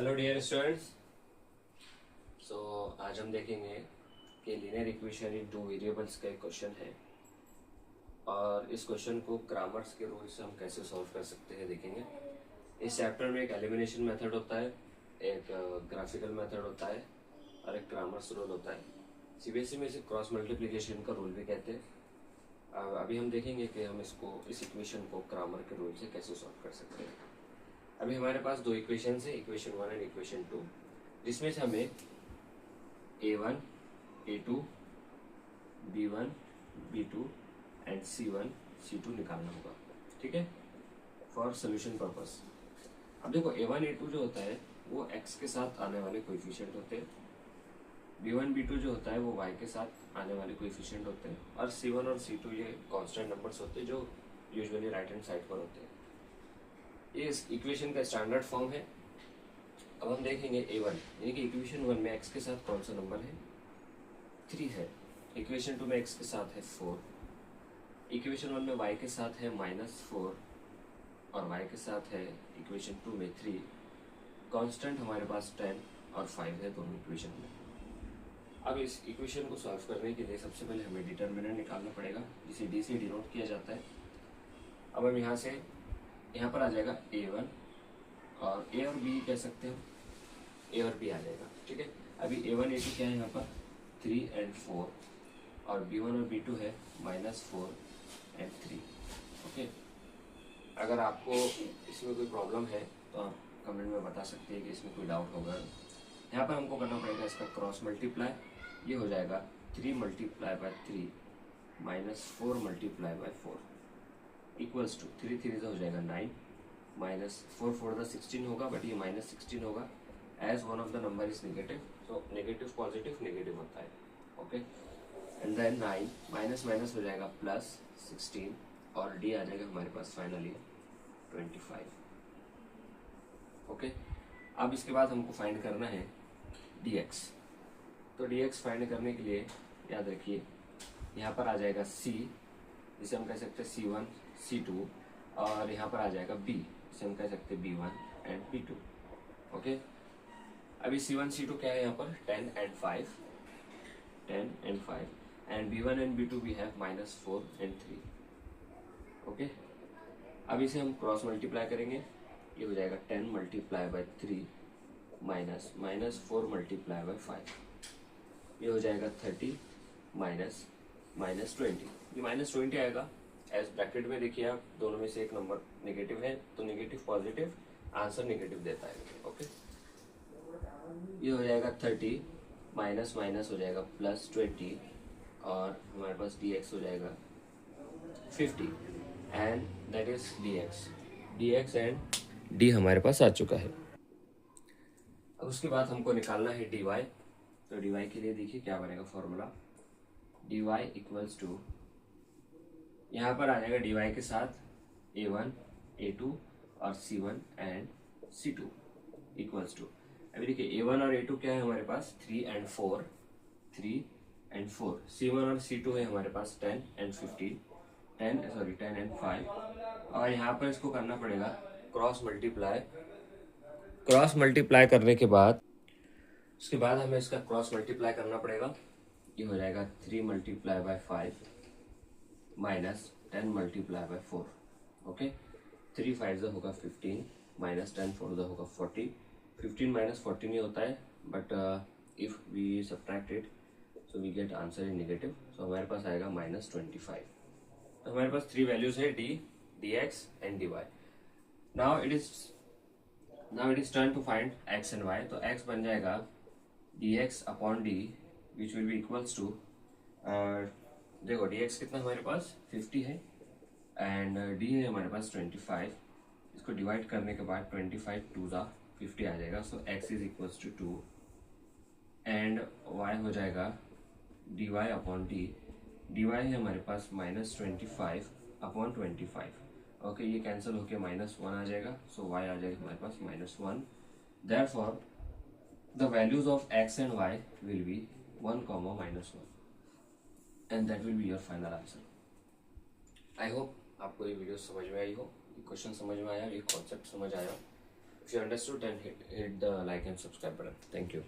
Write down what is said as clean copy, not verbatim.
Hello dear students. सो आज हम देखेंगे कि linear equation in two variables का एक क्वेश्चन है और इस क्वेश्चन को ग्रामर्स के रूल से हम कैसे सॉल्व कर सकते हैं देखेंगे। इस चैप्टर में एक एलिमिनेशन मेथड होता है, एक ग्राफिकल मेथड होता है और एक ग्रामर्स रूल होता है। सीबीएसई में इसे क्रॉस मल्टीप्लिकेशन का रूल भी कहते हैं। अभी हम देखेंगे कि हम इस इक्वेशन को ग्रामर के रूल से कैसे सॉल्व कर सकते हैं। अभी हमारे पास दो इक्वेशन है, इक्वेशन 1 एंड इक्वेशन 2, जिसमें से हमें a1, a2, b1, b2 and c1, c2 निकालना होगा। ठीक है, फॉर सोल्यूशन पर्पस। अब देखो a1, a2 जो होता है वो x के साथ आने वाले कोएफिशिएंट होते हैं, b1, b2 जो होता है वो y के साथ आने वाले कोएफिशिएंट होते हैं, और c1 और c2 ये कांस्टेंट नंबर्स होते हैं जो यूजुअली राइट हैंड साइड पर होते हैं। ये इस इक्वेशन का स्टैंडर्ड फॉर्म है। अब हम देखेंगे a1 यानी कि इक्वेशन 1 में x के साथ कौन सा नंबर है, 3 है। इक्वेशन 2 में x के साथ है 4। इक्वेशन 1 में y के साथ है -4 और y के साथ है इक्वेशन 2 में 3। कांस्टेंट हमारे पास 10 और 5 है दोनों इक्वेशन में। अब इस इक्वेशन को सॉल्व करने के लिए सबसे पहले हमें डिटर्मिनेंट निकालना पड़ेगा, जिसे d से डिनोट किया जाता है। अब हम यहाँ पर आ जाएगा a1 और a और b कह सकते हैं, a और b आ जाएगा। ठीक है, अभी a1 a2 क्या है यहाँ पर 3 एंड 4 और b1 और b2 है -4 एंड 3। ओके, अगर आपको इसमें कोई प्रॉब्लम है तो आप कमेंट में बता सकते हैं कि इसमें कोई डाउट होगा। यहाँ पर हमको करना पड़ेगा इसका क्रॉस मल्टीप्लाई। ये हो जाएगा 3 multiply by 3 -4 multiply by 4 equals to 3 3 हो जाएगा 9 -4 4 16 होगा, बट ये -16 होगा as one of the number is negative, so negative positive negative होता है। Okay, and then 9 minus minus हो जाएगा +16 और डी आ जाएगा हमारे पास फाइनली 25। ओके, अब इसके बाद हमको फाइंड करना है dx। तो dx फाइंड करने के लिए याद रखिए यहाँ पर आ जाएगा c, जिसे हम कह सकते हैं c1 c2, और यहाँ पर आ जाएगा b, जिसे हम कह सकते हैं b1 एंड b2। ओके, अभी c1 c2 क्या है यहाँ पर 10 and 5 and b1 and b2 भी है -4 एंड 3। ओके, अब इसे हम क्रॉस मल्टीप्लाई करेंगे। ये हो जाएगा 10 मल्टीप्लाई बाय 3 -4 मल्टीप्लाई बाय 5। ये हो जाएगा 30 -20। ये -20 आएगा। एज ब्रैकेट में देखिए आप, दोनों में से एक नंबर नेगेटिव है तो नेगेटिव पॉजिटिव आंसर नेगेटिव देता है। ओके, ये हो जाएगा 30 माइनस माइनस हो जाएगा +20 और हमारे पास dx हो जाएगा 50 and that is dx and d हमारे पास आ चुका है। अब उसके बाद हमको निकालना है dy। तो dy के लिए देखिए क्या बनेगा फॉर्मूला, dy इक्वल्स टू, यहाँ पर आ जाएगा dy के साथ a1 a2 और c1 and c2 equals to, अभी देखिए a1 और a2 क्या है हमारे पास 3 एंड 4, c1 और c2 है हमारे पास 10 एंड 5, और यहाँ पर इसको करना पड़ेगा क्रॉस मल्टीप्लाई करने के बाद उसके बाद हमें इसका क्रॉस मल्टीप्लाई करना पड़ेगा। ये हो जाएगा 3 multiply bye 5 -10 multiply by 4। Okay, 3 5 होगा 15 -10 4 होगा 40। 15 - 14 ही होता है, but if we subtract it so we get answer in negative, so हमारे पास आएगा -25। तो हमारे पास 3 वैल्यूज है d, dx and dy। Now it is turn to find x and y। तो x बन जाएगा dx upon d which will be equals to, देखो dx कितना हमारे पास 50 है एंड d है हमारे पास 25। इसको डिवाइड करने के बाद 25 2 50 आ जाएगा, so x is equals to 2 and y हो जाएगा dy अपॉन d। dy है हमारे पास -25 अपॉन 25। ओके, ये कैंसिल होके -1 आ जाएगा, सो y आ जाएगा हमारे पास -1। Therefore the values of x and y will be 1, -1 and that will be your final answer. I hope आपको ये वीडियो समझ में आई हो, ये क्वेश्चन समझ में आया, ये कॉन्सेप्ट समझ आया। If you understood, then hit the like and subscribe button. Thank you.